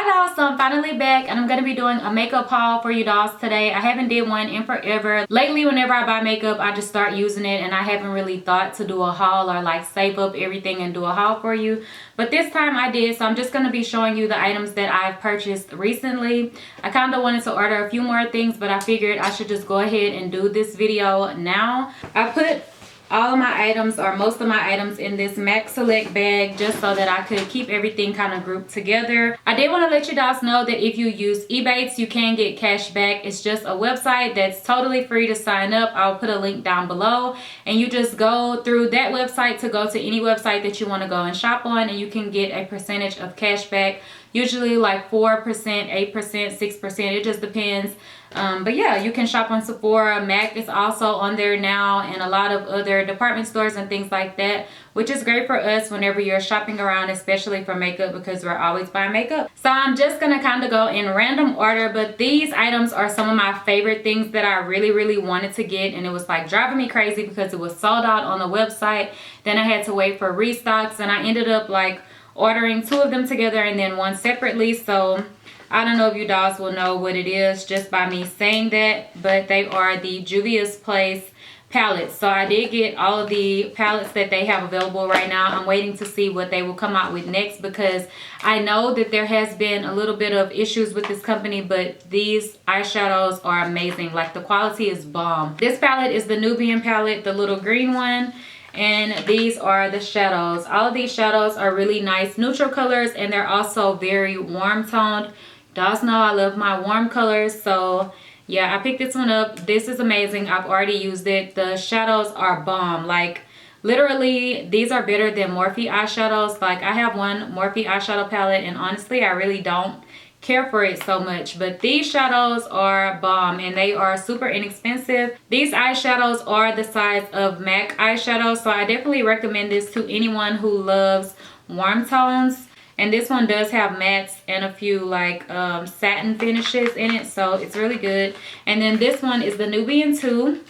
Dolls, so I'm finally back and I'm going to be doing a makeup haul for you dolls today. I haven't did one in forever. Lately, whenever I buy makeup, I just start using it and I haven't really thought to do a haul or like save up everything and do a haul for you. But this time I did, so I'm just going to be showing you the items that I've purchased recently. I kind of wanted to order a few more things, but I figured I should just go ahead and do this video now. I put all of my items or most of my items in this MAC Select bag just so that I could keep everything kind of grouped together. I did want to let you guys know that if you use Ebates, you can get cash back. It's just a website that's totally free to sign up. I'll put a link down below and you just go through that website to go to any website that you want to go and shop on, and you can get a percentage of cash back, usually like 4%, 8%, 6%. It just depends. But yeah, you can shop on Sephora. MAC is also on there now, and a lot of other department stores and things like that, which is great for us whenever you're shopping around, especially for makeup, because we're always buying makeup. So I'm just gonna kind of go in random order, but these items are some of my favorite things that I really wanted to get, and it was like driving me crazy because it was sold out on the website. Then I had to wait for restocks, and I ended up like ordering 2 of them together and then 1 separately. So I don't know if you dolls will know what it is just by me saying that, but they are the Juvia's Place palettes. So I did get all of the palettes that they have available right now. I'm waiting to see what they will come out with next, because I know that there has been a little bit of issues with this company, but these eyeshadows are amazing. Like, the quality is bomb. This palette is the Nubian palette, the little green one. And these are the shadows. All of these shadows are really nice neutral colors, and they're also very warm toned. Dolls know I love my warm colors, so yeah, I picked this one up. This is amazing. I've already used it. The shadows are bomb. Like, literally, these are better than Morphe eyeshadows. Like, I have one Morphe eyeshadow palette, and honestly, I really don't care for it so much, but these shadows are bomb, and they are super inexpensive. These eyeshadows are the size of MAC eyeshadows, so I definitely recommend this to anyone who loves warm tones. And this one does have mattes and a few like satin finishes in it, so it's really good. And then this one is the Nubian 2.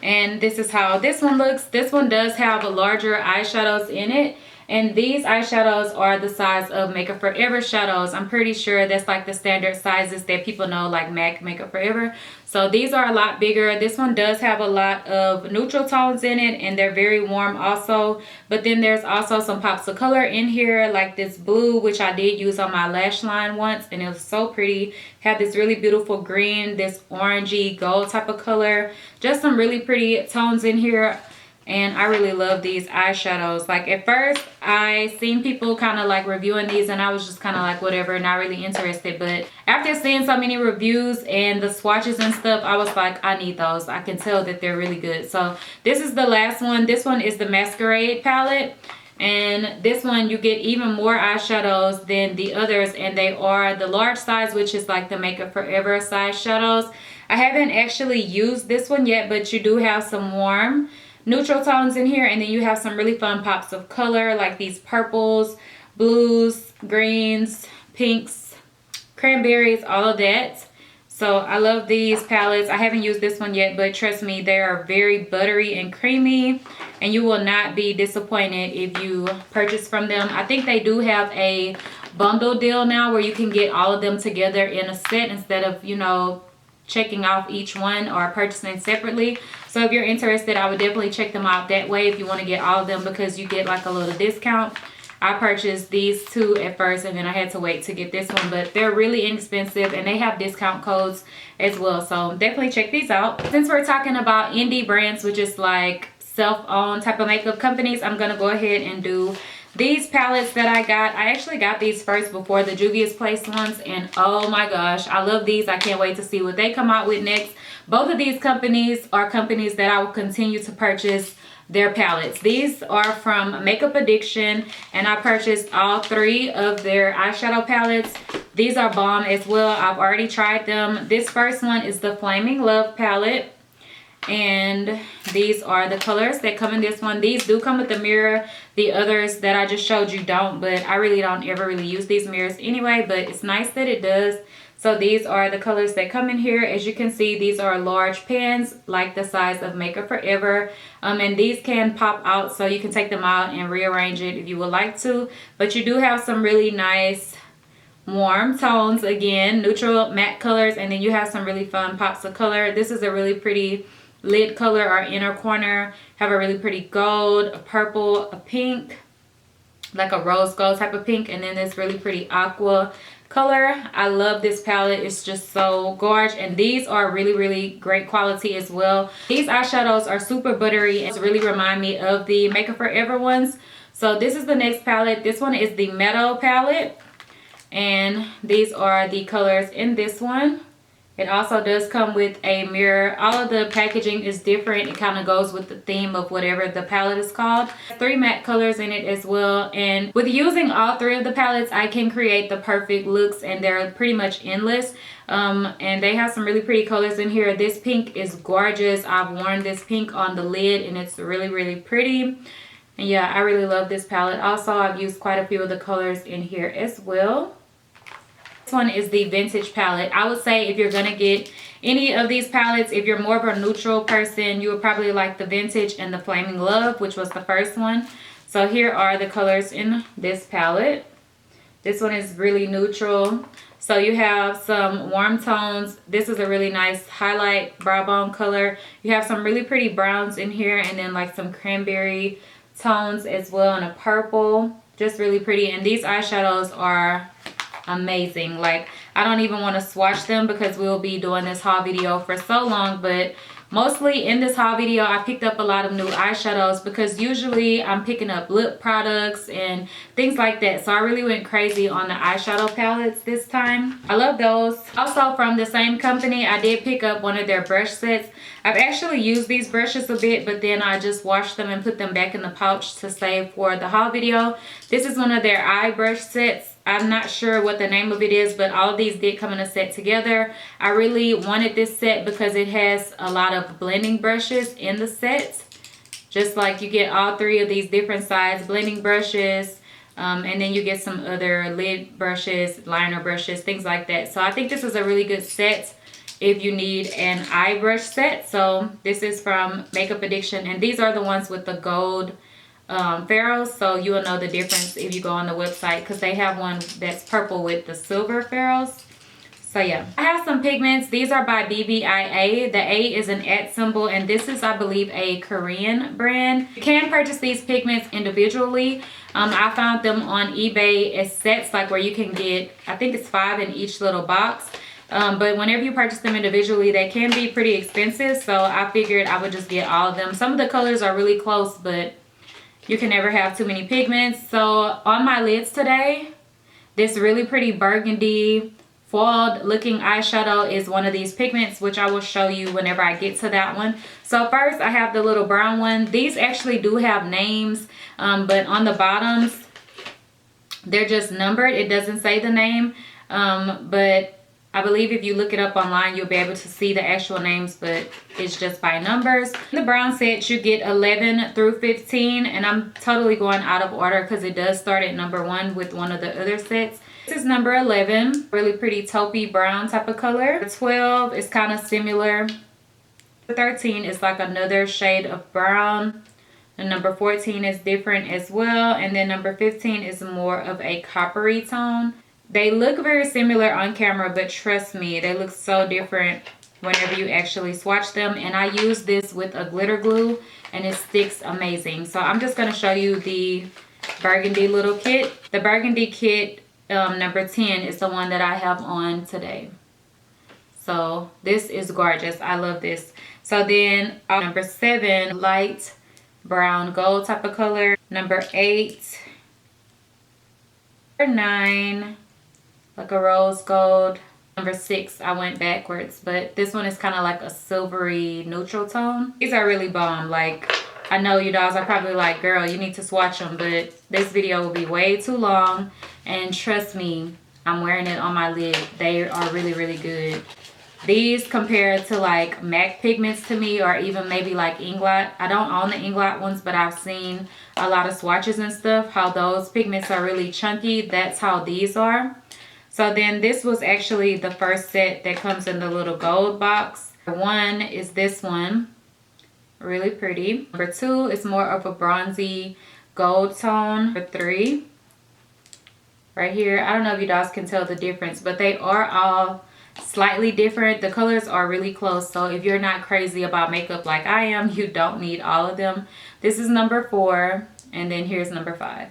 And this is how this one looks. This one does have larger eyeshadows in it. And these eyeshadows are the size of Makeup Forever shadows. I'm pretty sure that's like the standard sizes that people know, like MAC Makeup Forever. So these are a lot bigger. This one does have a lot of neutral tones in it, and they're very warm also. But then there's also some pops of color in here, like this blue, which I did use on my lash line once, and it was so pretty. Had this really beautiful green, this orangey gold type of color. Just some really pretty tones in here. And I really love these eyeshadows. Like, at first I seen people kind of like reviewing these, and I was just kind of like whatever, not really interested. But after seeing so many reviews and the swatches and stuff, I was like, I need those. I can tell that they're really good. So this is the last one. This one is the Masquerade palette, and this one you get even more eyeshadows than the others, and they are the large size, which is like the Makeup Forever size shadows. I haven't actually used this one yet, but you do have some warm neutral tones in here, and then you have some really fun pops of color, like these purples, blues, greens, pinks, cranberries, all of that. So I love these palettes. I haven't used this one yet, but trust me, they are very buttery and creamy, and you will not be disappointed if you purchase from them. I think they do have a bundle deal now where you can get all of them together in a set instead of, you know, checking off each one or purchasing separately. So if you're interested, I would definitely check them out that way if you want to get all of them, because you get like a little discount. I purchased these 2 at first, and then I had to wait to get this one, but they're really inexpensive and they have discount codes as well, so definitely check these out. Since we're talking about indie brands, which is like self-owned type of makeup companies, I'm gonna go ahead and do these palettes that I got. I actually got these first before the Juvia's Place ones, and oh my gosh, I love these. I can't wait to see what they come out with next. Both of these companies are companies that I will continue to purchase their palettes. These are from Makeup Addiction, and I purchased all 3 of their eyeshadow palettes. These are bomb as well. I've already tried them. This first one is the Flaming Love palette, and these are the colors that come in this one. These do come with a mirror. The others that I just showed you don't, but I really don't ever really use these mirrors anyway, but it's nice that it does. So these are the colors that come in here. As you can see, these are large pans, like the size of Makeup Forever. And these can pop out, so you can take them out and rearrange it if you would like to. But you do have some really nice warm tones again, neutral matte colors, and then you have some really fun pops of color. This is a really pretty lid color or inner corner. Have a really pretty gold, a purple, a pink, like a rose gold type of pink, and then this really pretty aqua color. I love this palette. It's just so gorgeous, and these are really great quality as well. These eyeshadows are super buttery and really remind me of the Makeup Forever ones. So this is the next palette. This one is the Meadow palette, and these are the colors in this one. It also does come with a mirror. All of the packaging is different. It kind of goes with the theme of whatever the palette is called. 3 matte colors in it as well. And with using all 3 of the palettes, I can create the perfect looks, and they're pretty much endless. And they have some really pretty colors in here. This pink is gorgeous. I've worn this pink on the lid, and it's really pretty. And yeah, I really love this palette. Also, I've used quite a few of the colors in here as well. This one is the Vintage palette. I would say if you're gonna get any of these palettes, if you're more of a neutral person, you would probably like the Vintage and the Flaming Love, which was the first one. So here are the colors in this palette. This one is really neutral. So you have some warm tones. This is a really nice highlight brow bone color. You have some really pretty browns in here, and then like some cranberry tones as well, and a purple. Just really pretty. And these eyeshadows are amazing. Like, I don't even want to swatch them because we'll be doing this haul video for so long, but mostly in this haul video I picked up a lot of new eyeshadows because usually I'm picking up lip products and things like that. So I really went crazy on the eyeshadow palettes this time. I love those. Also from the same company, I did pick up one of their brush sets. I've actually used these brushes a bit, but then I just washed them and put them back in the pouch to save for the haul video. This is one of their eye brush sets. I'm not sure what the name of it is, but all of these did come in a set together. I really wanted this set because it has a lot of blending brushes in the set. Just like you get all 3 of these different size blending brushes. And then you get some other lid brushes, liner brushes, things like that. So I think this is a really good set if you need an eye brush set. So this is from Makeup Addiction, and these are the ones with the gold ferrules, so you will know the difference if you go on the website, because they have one that's purple with the silver ferrules. So yeah, I have some pigments. These are by BBIA. The A is an @ symbol, and this is, I believe, a Korean brand. You can purchase these pigments individually. I found them on eBay as sets, like where you can get, I think it's 5 in each little box. But whenever you purchase them individually, they can be pretty expensive, so I figured I would just get all of them. Some of the colors are really close, but you can never have too many pigments. So on my lids today, this really pretty burgundy foiled looking eyeshadow is one of these pigments, which I will show you whenever I get to that one. So first I have the little brown one. These actually do have names, but on the bottoms they're just numbered. It doesn't say the name, but I believe if you look it up online, you'll be able to see the actual names, but it's just by numbers. In the brown set, you get 11 through 15, and I'm totally going out of order because it does start at number 1 with one of the other sets. This is number 11, really pretty taupey brown type of color. 12 is kind of similar. 13 is like another shade of brown. And number 14 is different as well. And then number 15 is more of a coppery tone. They look very similar on camera, but trust me, they look so different whenever you actually swatch them. And I use this with a glitter glue, and it sticks amazing. So I'm just going to show you the burgundy little kit. The burgundy kit number 10 is the one that I have on today. So this is gorgeous. I love this. So then number 7, light brown gold type of color. Number 8, number 9, like a rose gold. Number 6, I went backwards, but this one is kind of like a silvery neutral tone. These are really bomb. Like, I know you dolls are probably like, girl, you need to swatch them, but this video will be way too long, and trust me, I'm wearing it on my lid. They are really good. These compared to like MAC pigments to me, or even maybe like Inglot. I don't own the Inglot ones, but I've seen a lot of swatches and stuff, how those pigments are really chunky. That's how these are. So then this was actually the first set that comes in the little gold box. 1 is this one, really pretty. Number 2 is more of a bronzy gold tone. Number 3, right here. I don't know if you guys can tell the difference, but they are all slightly different. The colors are really close, so if you're not crazy about makeup like I am, you don't need all of them. This is number 4, and then here's number 5.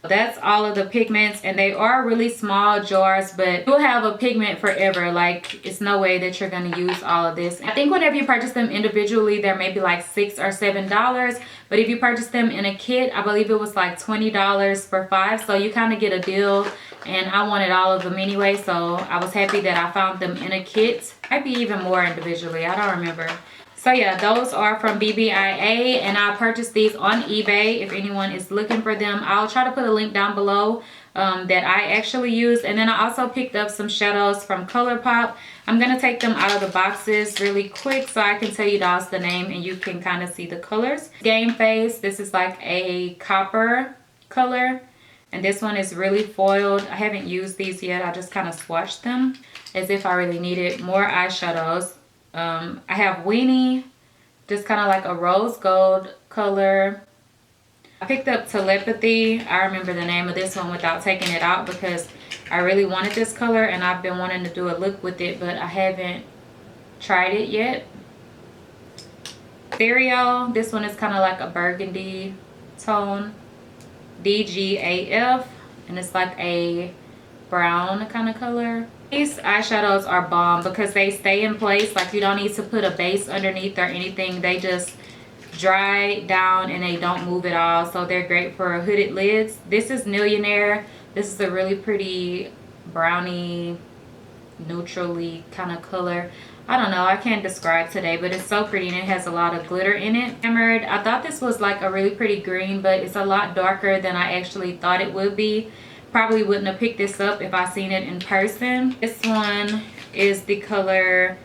That's all of the pigments, and they are really small jars, but you'll have a pigment forever. Like, it's no way that you're going to use all of this. I think whenever you purchase them individually, they're maybe like $6 or $7, but if you purchase them in a kit, I believe it was like $20 for 5, so you kind of get a deal, and I wanted all of them anyway, so I was happy that I found them in a kit. Might be even more individually, I don't remember. So yeah, those are from BBIA, and I purchased these on eBay if anyone is looking for them. I'll try to put a link down below that I actually used. And then I also picked up some shadows from ColourPop. I'm going to take them out of the boxes really quick so I can tell you guys the name and you can kind of see the colors. Game Face, this is like a copper color. And this one is really foiled. I haven't used these yet. I just kind of swatched them as if I really needed more eyeshadows. I have Weenie, just kind of like a rose gold color. I picked up Telepathy. I remember the name of this one without taking it out because I really wanted this color and I've been wanting to do a look with it, but I haven't tried it yet. Stereo, this one is kind of like a burgundy tone. DGAF, and it's like a brown kind of color. These eyeshadows are bomb because they stay in place. Like, you don't need to put a base underneath or anything. They just dry down and they don't move at all. So they're great for hooded lids. This is Millionaire. This is a really pretty brownie, neutrally kind of color. I don't know, I can't describe today, but it's so pretty and it has a lot of glitter in it. Hammered, I thought this was like a really pretty green, but it's a lot darker than I actually thought it would be. Probably wouldn't have picked this up if I seen it in person. This one is the color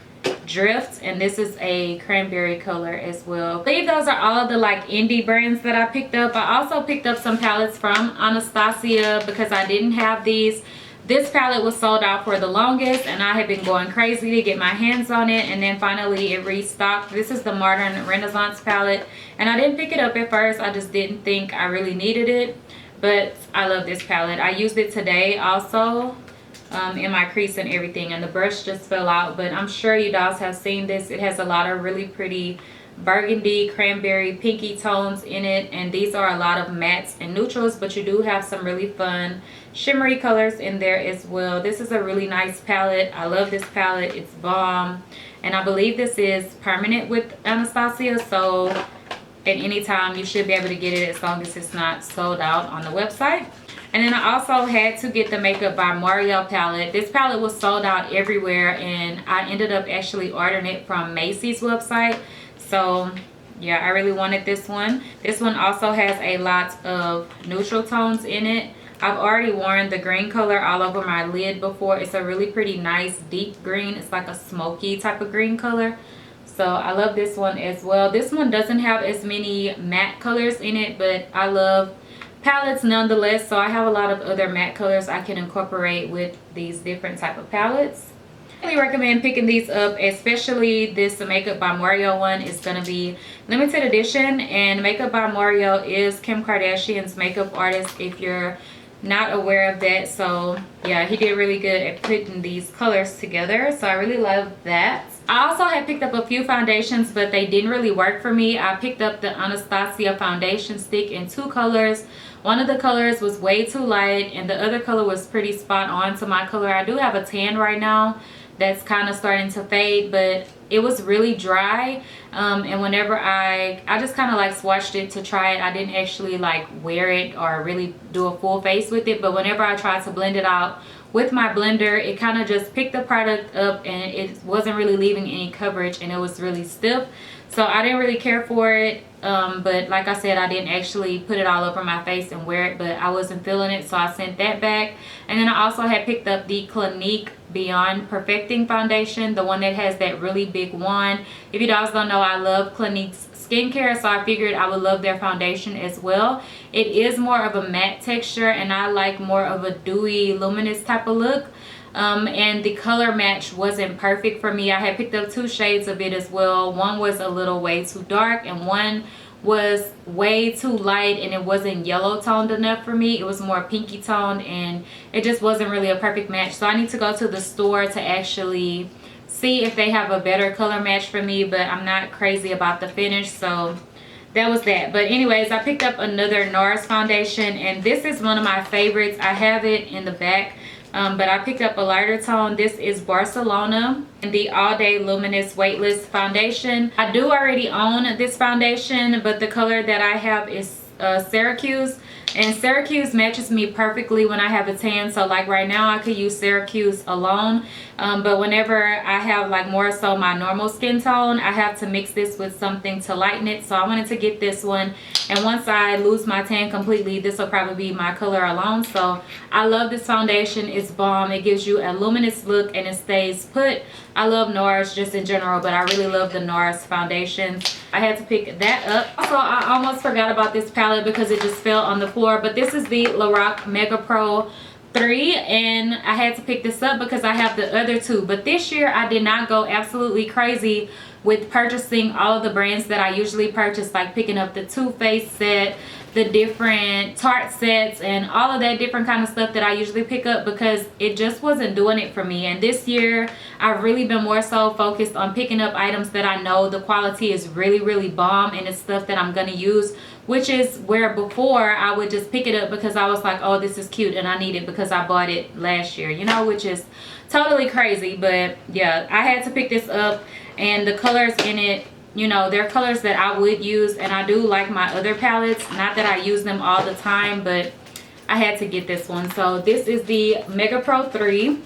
Drift, and this is a cranberry color as well. I believe those are all of the like indie brands that I picked up. I also picked up some palettes from Anastasia because I didn't have these. This palette was sold out for the longest and I had been going crazy to get my hands on it, and then finally it restocked. This is the Modern Renaissance palette, and I didn't pick it up at first. I just didn't think I really needed it, but I love this palette. I used it today also in my crease and everything, and the brush just fell out, but I'm sure you guys have seen this. It has a lot of really pretty burgundy, cranberry, pinky tones in it, and these are a lot of mattes and neutrals, but you do have some really fun shimmery colors in there as well. This is a really nice palette. I love this palette. It's bomb, and I believe this is permanent with Anastasia, so at any time you should be able to get it as long as it's not sold out on the website. And then I also had to get the Makeup by Mario palette. This palette was sold out everywhere, and I ended up actually ordering it from Macy's website. So yeah, I really wanted this one. This one also has a lot of neutral tones in it. I've already worn the green color all over my lid before. It's a really pretty nice deep green. It's like a smoky type of green color. So I love this one as well. This one doesn't have as many matte colors in it, but I love palettes nonetheless. So I have a lot of other matte colors I can incorporate with these different type of palettes. I really recommend picking these up, especially this Makeup by Mario one. Is going to be limited edition, and Makeup by Mario is Kim Kardashian's makeup artist if you're not aware of that. So yeah, he did really good at putting these colors together, so I really love that. I also had picked up a few foundations, but they didn't really work for me. I picked up the Anastasia foundation stick in 2 colors. One of the colors was way too light and the other color was pretty spot on to my color. I do have a tan right now that's kind of starting to fade, but it was really dry, and whenever I just kind of like swatched it to try it. I didn't actually like wear it or really do a full face with it, but whenever I tried to blend it out with my blender, it kind of just picked the product up and it wasn't really leaving any coverage, and it was really stiff. So I didn't really care for it, but like I said, I didn't actually put it all over my face and wear it, but I wasn't feeling it, so I sent that back. And then I also had picked up the Clinique Beyond Perfecting foundation, the one that has that really big wand. If you guys don't know, I love Clinique's skincare, so I figured I would love their foundation as well. It is more of a matte texture, and I like more of a dewy, luminous type of look. And the color match wasn't perfect for me. I had picked up 2 shades of it as well. One was a little way too dark and one was way too light and it wasn't yellow toned enough for me. It was more pinky toned and it just wasn't really a perfect match. So I need to go to the store to actually see if they have a better color match for me, but I'm not crazy about the finish, so that was that. But anyways, I picked up another NARS foundation, and this is one of my favorites. I have it in the back, but I picked up a lighter tone. This is Barcelona in the All Day Luminous Weightless Foundation. I do already own this foundation, but the color that I have is Syracuse, and Syracuse matches me perfectly when I have a tan. So like right now I could use Syracuse alone, but whenever I have like more so my normal skin tone, I have to mix this with something to lighten it. So I wanted to get this one, and once I lose my tan completely, this will probably be my color alone. So I love this foundation. It's bomb. It gives you a luminous look and it stays put. I love NARS just in general, but I really love the NARS foundations. I had to pick that up. Also, I almost forgot about this palette because it just fell on the floor, but this is the Lorac Mega Pro 3, and I had to pick this up because I have the other two. But this year I did not go absolutely crazy with purchasing all of the brands that I usually purchase, like picking up the Too Faced set, the different Tarte sets, and all of that different kind of stuff that I usually pick up, because it just wasn't doing it for me. And this year I've really been more so focused on picking up items that I know the quality is really bomb, and it's stuff that I'm gonna use, which is where before I would just pick it up because I was like, oh, this is cute and I need it because I bought it last year, you know, which is totally crazy. But yeah, I had to pick this up, and the colors in it, you know, they're colors that I would use, and I do like my other palettes. Not that I use them all the time, but I had to get this one. So this is the Mega Pro 3,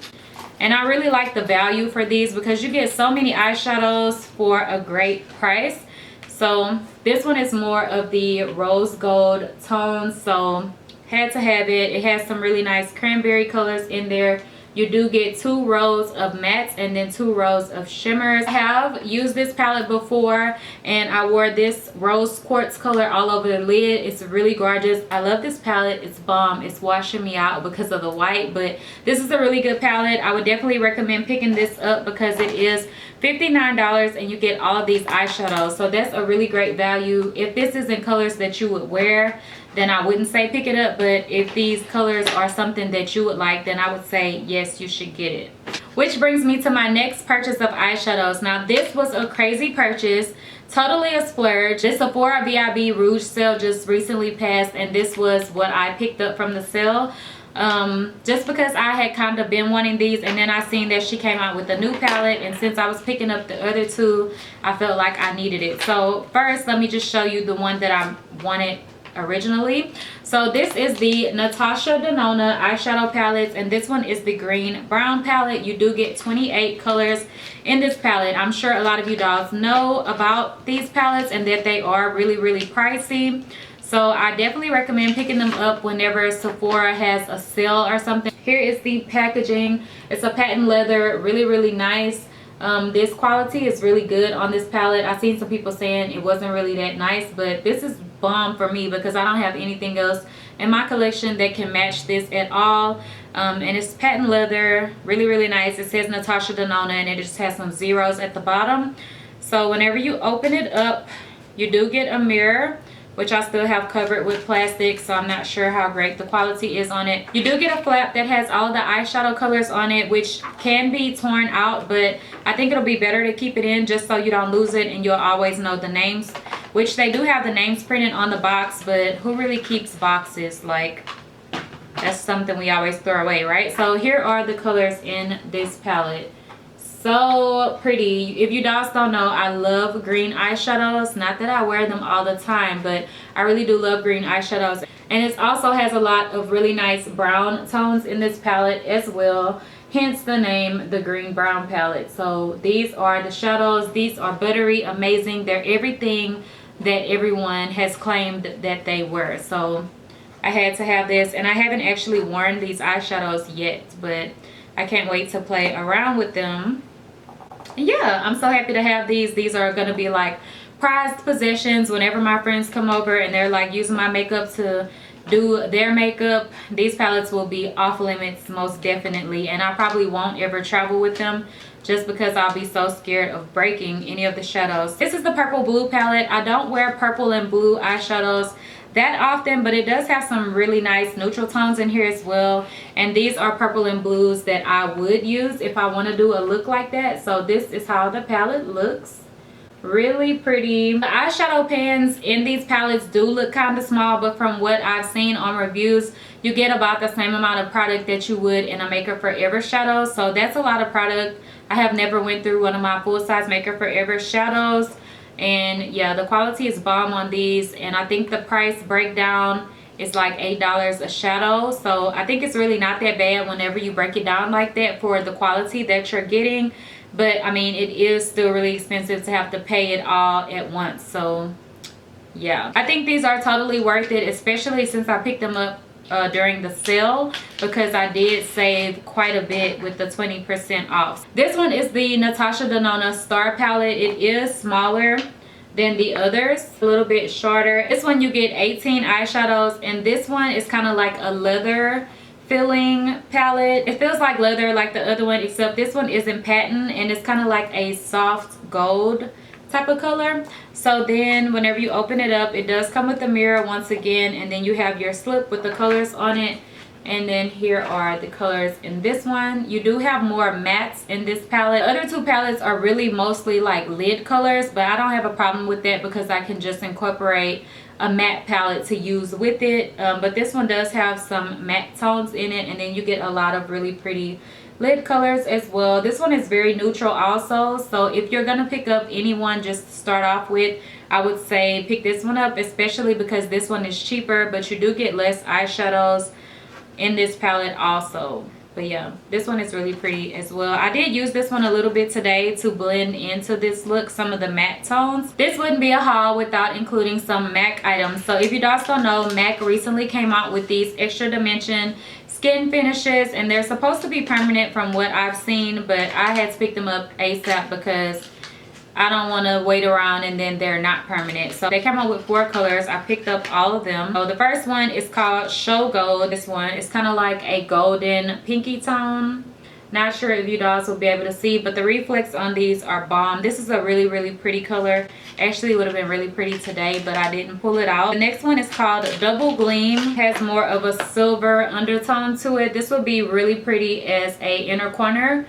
and I really like the value for these because you get so many eyeshadows for a great price. So this one is more of the rose gold tone, so had to have it. It has some really nice cranberry colors in there. You do get 2 rows of mattes and then 2 rows of shimmers. I have used this palette before, and I wore this rose quartz color all over the lid. It's really gorgeous. I love this palette. It's bomb. It's washing me out because of the white, but this is a really good palette. I would definitely recommend picking this up because it is $59 and you get all of these eyeshadows, so that's a really great value. If this isn't colors that you would wear, then I wouldn't say pick it up, but if these colors are something that you would like, then I would say yes, you should get it. Which brings me to my next purchase of eyeshadows. Now this was a crazy purchase, totally a splurge. This Sephora VIB Rouge sale just recently passed, and this was what I picked up from the sale. Just because I had kind of been wanting these, and then I seen that she came out with a new palette, and since I was picking up the other two, I felt like I needed it. So first, let me just show you the one that I wanted originally. So this is the Natasha Denona eyeshadow palettes, and this one is the green brown palette. You do get 28 colors in this palette. I'm sure a lot of you dolls know about these palettes and that they are really pricey. So I definitely recommend picking them up whenever Sephora has a sale or something. Here is the packaging. It's a patent leather, really nice. This quality is really good on this palette. I've seen some people saying it wasn't really that nice, but this is bomb for me because I don't have anything else in my collection that can match this at all. And it's patent leather, really nice. It says Natasha Denona, and it just has some zeros at the bottom. So whenever you open it up, you do get a mirror, which I still have covered with plastic, so I'm not sure how great the quality is on it. You do get a flap that has all the eyeshadow colors on it, which can be torn out, but I think it'll be better to keep it in just so you don't lose it and you'll always know the names, which they do have the names printed on the box, but who really keeps boxes? Like, that's something we always throw away, right? So here are the colors in this palette. So pretty. If you dolls don't know, I love green eyeshadows. Not that I wear them all the time, but I really do love green eyeshadows. And it also has a lot of really nice brown tones in this palette as well, hence the name, the green brown palette. So these are the shadows. These are buttery amazing. They're everything that everyone has claimed that they were. So I had to have this, and I haven't actually worn these eyeshadows yet, but I can't wait to play around with them. Yeah, I'm so happy to have these. These are gonna be like prized possessions whenever my friends come over and they're like using my makeup to do their makeup, these palettes will be off limits most definitely, and I probably won't ever travel with them just because I'll be so scared of breaking any of the shadows. This is the purple blue palette. I don't wear purple and blue eyeshadows that often, but it does have some really nice neutral tones in here as well, and these are purple and blues that I would use if I want to do a look like that. So this is how the palette looks. Really pretty. The eyeshadow pans in these palettes do look kind of small, but from what I've seen on reviews, you get about the same amount of product that you would in a Maker Forever shadow. So that's a lot of product. I have never went through one of my full-size Maker Forever shadows, and yeah, the quality is bomb on these, and I think the price breakdown is like $8 a shadow. So I think it's really not that bad whenever you break it down like that for the quality that you're getting. But I mean, it is still really expensive to have to pay it all at once. So yeah, I think these are totally worth it, especially since I picked them up during the sale, because I did save quite a bit with the 20% off. This one is the Natasha Denona Star palette. It is smaller than the others, a little bit shorter. This one you get 18 eyeshadows, and this one is kind of like a leather filling palette. It feels like leather like the other one, except this one isn't patent, and it's kind of like a soft gold type of color. So then whenever you open it up, it does come with a mirror once again, and then you have your slip with the colors on it. And then here are the colors in this one. You do have more mattes in this palette. The other two palettes are really mostly like lid colors, but I don't have a problem with that because I can just incorporate a matte palette to use with it. But this one does have some matte tones in it, and then you get a lot of really pretty lid colors as well. This one is very neutral also, so if you're gonna pick up any one just to start off with, I would say pick this one up, especially because this one is cheaper, but you do get less eyeshadows in this palette also. But yeah, this one is really pretty as well. I did use this one a little bit today to blend into this look some of the matte tones. This wouldn't be a haul without including some MAC items. So if you guys don't know, MAC recently came out with these extra dimension skin finishes, and they're supposed to be permanent from what I've seen, but I had to pick them up ASAP because I don't want to wait around and then they're not permanent. So they came out with 4 colors. I picked up all of them. So the first one is called Show Gold. This one is kind of like a golden pinky tone. Not sure if you guys will be able to see, but the reflex on these are bomb. This is a really pretty color. Actually, it would have been really pretty today, but I didn't pull it out. The next one is called Double Gleam. Has more of a silver undertone to it. This would be really pretty as a inner corner.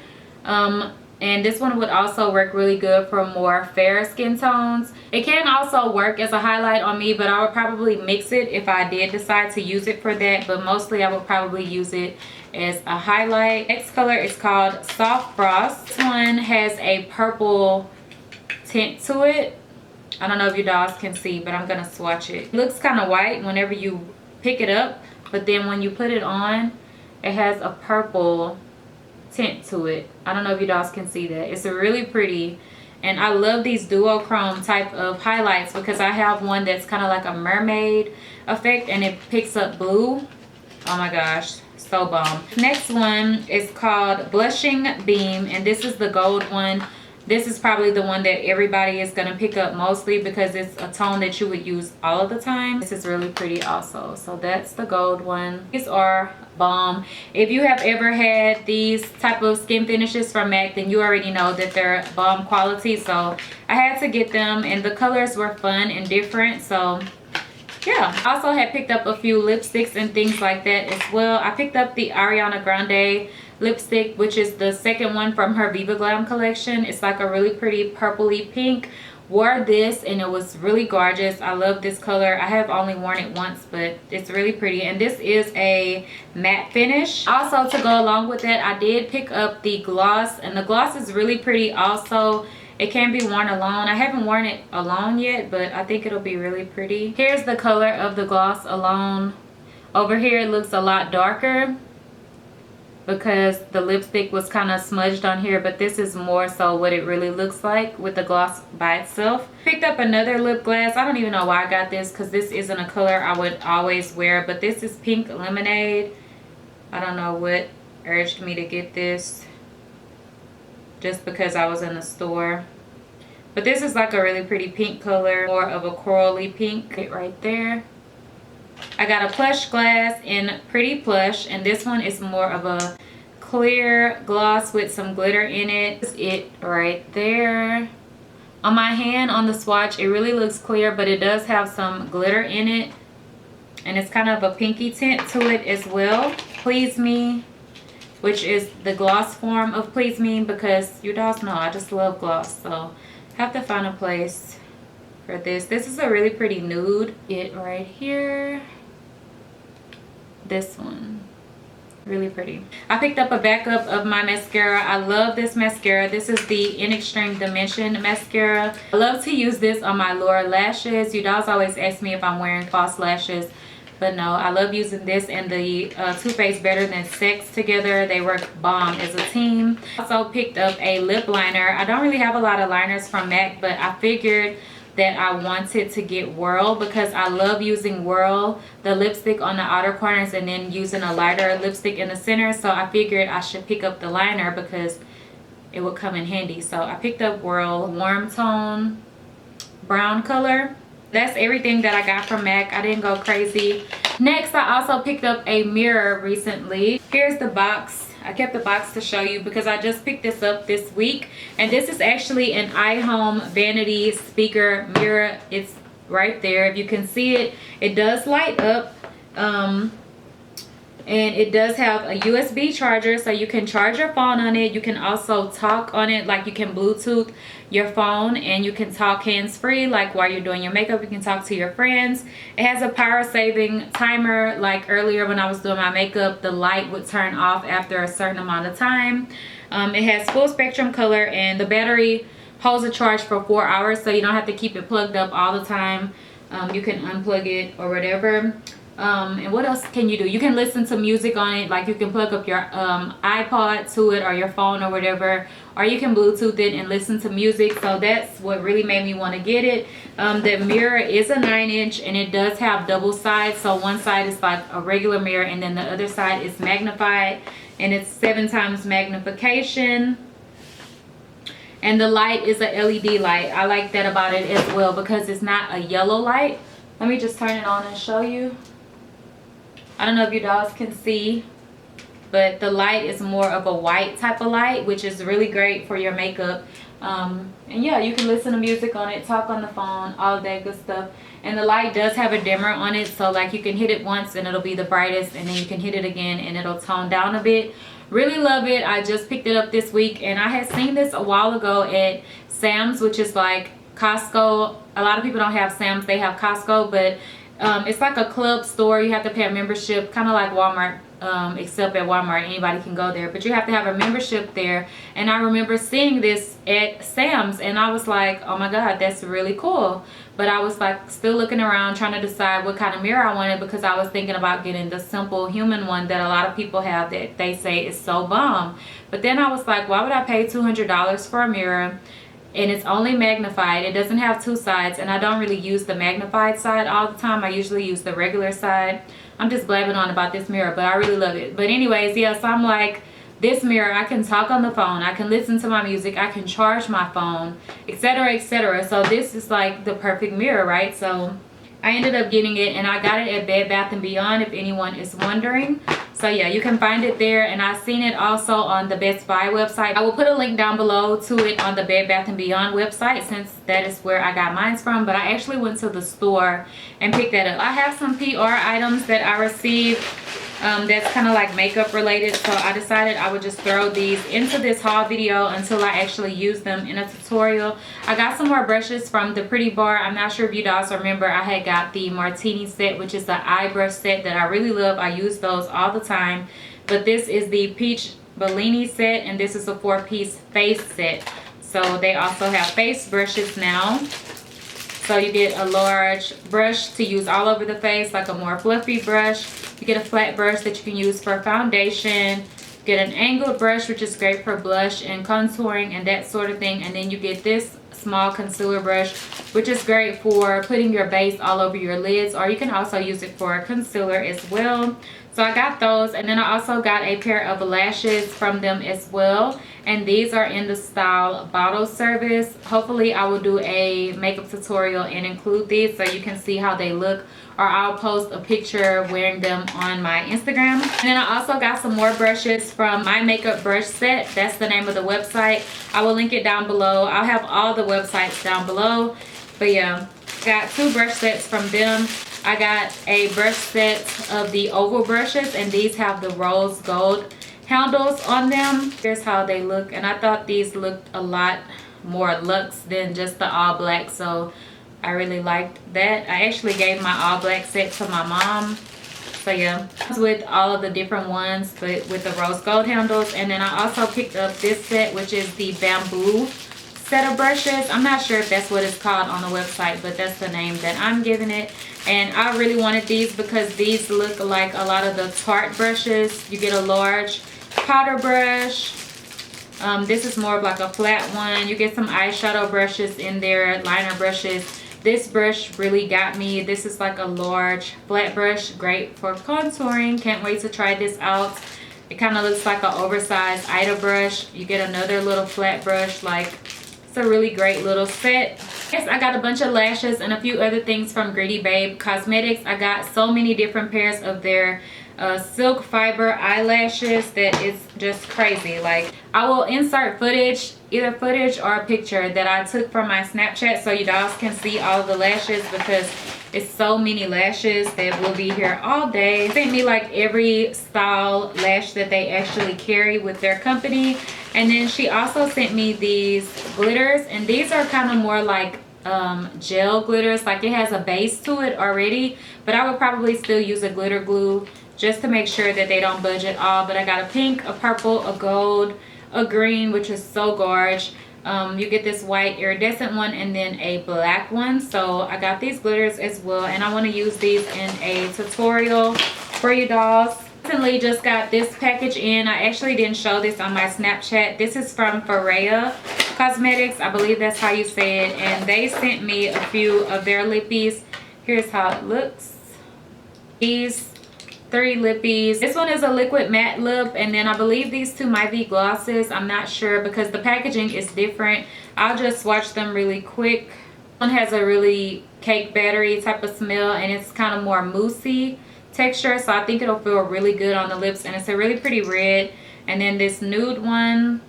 And this one would also work really good for more fair skin tones. It can also work as a highlight on me, but I would probably mix it if I did decide to use it for that. But mostly I would probably use it as a highlight. Next color is called Soft Frost. This one has a purple tint to it. I don't know if you guys can see, but I'm gonna swatch it. It looks kind of white whenever you pick it up, but then when you put it on, it has a purple tint to it. I don't know if you guys can see that. It's really pretty, and I love these duochrome type of highlights because I have one that's kind of like a mermaid effect, and it picks up blue. Oh my gosh, so bomb. Next one is called Blushing Beam, and this is the gold one. This is probably the one that everybody is going to pick up mostly because it's a tone that you would use all of the time. This is really pretty also. So that's the gold one. These are bomb. If you have ever had these type of skin finishes from MAC, then you already know that they're bomb quality. So I had to get them, and the colors were fun and different. So yeah, I also had picked up a few lipsticks and things like that as well. I picked up the Ariana Grande lipstick, which is the second one from her Viva Glam collection. It's like a really pretty purpley pink. Wore this and it was really gorgeous. I love this color. I have only worn it once, but it's really pretty, and this is a matte finish. Also, to go along with that, I did pick up the gloss, and the gloss is really pretty also. It can be worn alone. I haven't worn it alone yet, but I think it'll be really pretty. Here's the color of the gloss alone. Over here it looks a lot darker because the lipstick was kind of smudged on here, but this is more so what it really looks like with the gloss by itself. Picked up another lip gloss. I don't even know why I got this because this isn't a color I would always wear, but this is Pink Lemonade. I don't know what urged me to get this, just because I was in the store. But this is like a really pretty pink color, more of a corally pink right there. I got a plush glass in Pretty Plush, and this one is more of a clear gloss with some glitter in it. This is it right there. On my hand on the swatch, it really looks clear, but it does have some glitter in it, and it's kind of a pinky tint to it as well. Please Me, which is the gloss form of Please Me, because you guys know I just love gloss, so have to find a place for this. This is a really pretty nude. It right here. This one, really pretty. I picked up a backup of my mascara. I love this mascara. This is the In Extreme Dimension mascara. I love to use this on my lower lashes. You guys always ask me if I'm wearing false lashes, but no, I love using this and the Too Faced Better Than Sex together. They work bomb as a team. Also picked up a lip liner. I don't really have a lot of liners from MAC, but I figured that I wanted to get Whirl because I love using Whirl, the lipstick on the outer corners, and then using a lighter lipstick in the center. So I figured I should pick up the liner because it would come in handy. So I picked up Whirl Warm Tone brown color. That's everything that I got from MAC. I didn't go crazy. Next, I also picked up a mirror recently. Here's the box. I kept the box to show you because I just picked this up this week, and this is actually an iHome vanity speaker mirror. It's right there. If you can see it, it does light up, and it does have a USB charger, so you can charge your phone on it. You can also talk on it, like you can Bluetooth your phone, and you can talk hands-free, like while you're doing your makeup. You can talk to your friends. It has a power saving timer. Like earlier when I was doing my makeup, the light would turn off after a certain amount of time. It has full spectrum color, and the battery holds a charge for 4 hours, so you don't have to keep it plugged up all the time. You can unplug it or whatever. And what else can you do? You can listen to music on it, like you can plug up your iPod to it or your phone or whatever, or you can Bluetooth it and listen to music. So that's what really made me want to get it. The mirror is a 9-inch, and it does have double sides. So one side is like a regular mirror, and then the other side is magnified, and it's 7 times magnification. And the light is a LED light. I like that about it as well because it's not a yellow light. Let me just turn it on and show you. I don't know if you guys can see, but the light is more of a white type of light, which is really great for your makeup. And yeah, you can listen to music on it, talk on the phone, all that good stuff. And the light does have a dimmer on it, so like you can hit it once and it'll be the brightest, and then you can hit it again and it'll tone down a bit. Really love it. I just picked it up this week, and I had seen this a while ago at Sam's, which is like Costco. A lot of people don't have Sam's, they have Costco, but it's like a club store. You have to pay a membership, kind of like Walmart, except at Walmart anybody can go there, but you have to have a membership there. And I remember seeing this at Sam's, and I was like, oh my god, that's really cool. But I was like still looking around trying to decide what kind of mirror I wanted, because I was thinking about getting the simple human one that a lot of people have that they say is so bomb. But then I was like, why would I pay $200 for a mirror? And it's only magnified. It doesn't have 2 sides, and I don't really use the magnified side all the time. I usually use the regular side. I'm just blabbing on about this mirror, but I really love it. But anyways, yeah, so I'm like, this mirror, I can talk on the phone, I can listen to my music, I can charge my phone, etc., etc. So this is like the perfect mirror, right? So I ended up getting it, and I got it at Bed Bath & Beyond, if anyone is wondering. So yeah, you can find it there, and I've seen it also on the Best Buy website. I will put a link down below to it on the Bed Bath & Beyond website, since that is where I got mine from. But I actually went to the store and picked that up. I have some PR items that I received that's kind of like makeup related, so I decided I would just throw these into this haul video until I actually use them in a tutorial. I got some more brushes from the Pretty Bar. I'm not sure if you guys remember, I had got the Martini set, which is the eye brush set that I really love. I use those all the time. But this is the Peach Bellini set, and this is a 4-piece face set. So they also have face brushes now. So you get a large brush to use all over the face, like a more fluffy brush. You get a flat brush that you can use for foundation. Get an angled brush, which is great for blush and contouring and that sort of thing. And then you get this small concealer brush, which is great for putting your base all over your lids, or you can also use it for concealer as well. So I got those, and then I also got a pair of lashes from them as well, and these are in the style bottle service. Hopefully I will do a makeup tutorial and include these so you can see how they look, or I'll post a picture wearing them on my Instagram. And then I also got some more brushes from My Makeup Brush Set. That's the name of the website. I will link it down below. I'll have all the websites down below. But yeah, got 2 brush sets from them. I got a brush set of the oval brushes, and these have the rose gold handles on them. Here's how they look, and I thought these looked a lot more luxe than just the all black, so I really liked that. I actually gave my all black set to my mom. So yeah, with all of the different ones, but with the rose gold handles. And then I also picked up this set, which is the bamboo set of brushes. I'm not sure if that's what it's called on the website, but that's the name that I'm giving it. And I really wanted these because these look like a lot of the Tarte brushes. You get a large powder brush. This is more of like a flat one. You get some eyeshadow brushes in there, liner brushes. This brush really got me. This is like a large flat brush, great for contouring. Can't wait to try this out. It kind of looks like an oversized Ida brush. You get another little flat brush. Like, it's a really great little set. Yes, I got a bunch of lashes and a few other things from Gritty Babe Cosmetics. I got so many different pairs of their silk fiber eyelashes that is just crazy. Like, I will insert footage, either footage or a picture that I took from my Snapchat so you guys can see all the lashes, because it's so many lashes that will be here all day. They sent me like every style lash that they actually carry with their company. And then she also sent me these glitters, and these are kind of more like gel glitters. Like, it has a base to it already, but I would probably still use a glitter glue just to make sure that they don't budge at all. But I got a pink, a purple, a gold, a green, which is so gorge. You get this white iridescent one and then a black one. So I got these glitters as well, and I want to use these in a tutorial for you dolls. Recently just got this package in. I actually didn't show this on my Snapchat. This is from Freya Cosmetics. I believe that's how you say it. And they sent me a few of their lippies. Here's how it looks. These 3 lippies. This one is a liquid matte lip, and then I believe these 2 might be glosses. I'm not sure because the packaging is different. I'll just swatch them really quick. One has a really cake battery type of smell, and it's kind of more moussey texture, so I think it'll feel really good on the lips, and it's a really pretty red. And then this nude one,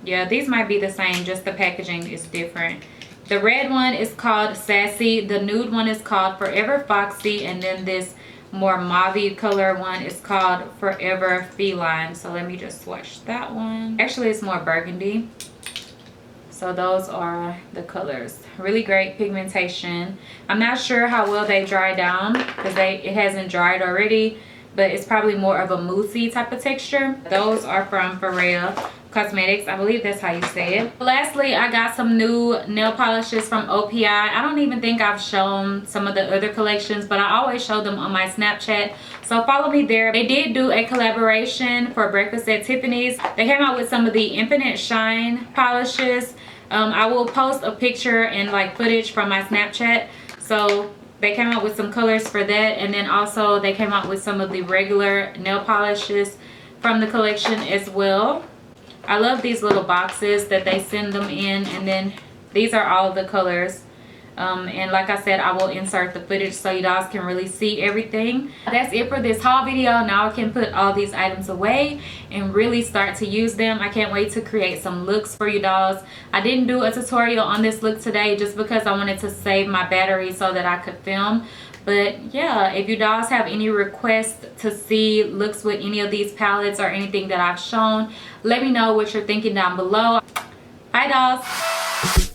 yeah, these might be the same, just the packaging is different. The red one is called Sassy, the nude one is called Forever Foxy, and then this more mauve color one is called Forever Feline. So let me just swatch that one. Actually, it's more burgundy. So those are the colors. Really great pigmentation. I'm not sure how well they dry down because it hasn't dried already, but it's probably more of a moussey type of texture. Those are from Freya Cosmetics. I believe that's how you say it. Lastly, I got some new nail polishes from OPI. I don't even think I've shown some of the other collections, but I always show them on my Snapchat. So follow me there. They did do a collaboration for Breakfast at Tiffany's. They came out with some of the Infinite Shine polishes. I will post a picture and like footage from my Snapchat. So they came out with some colors for that, and then also they came out with some of the regular nail polishes from the collection as well. I love these little boxes that they send them in, and then these are all the colors. And like I said, I will insert the footage so you guys can really see everything. That's it for this haul video. Now I can put all these items away and really start to use them. I can't wait to create some looks for you dolls. I didn't do a tutorial on this look today just because I wanted to save my battery so that I could film. But yeah, if you dolls have any requests to see looks with any of these palettes or anything that I've shown, let me know what you're thinking down below. Bye dolls.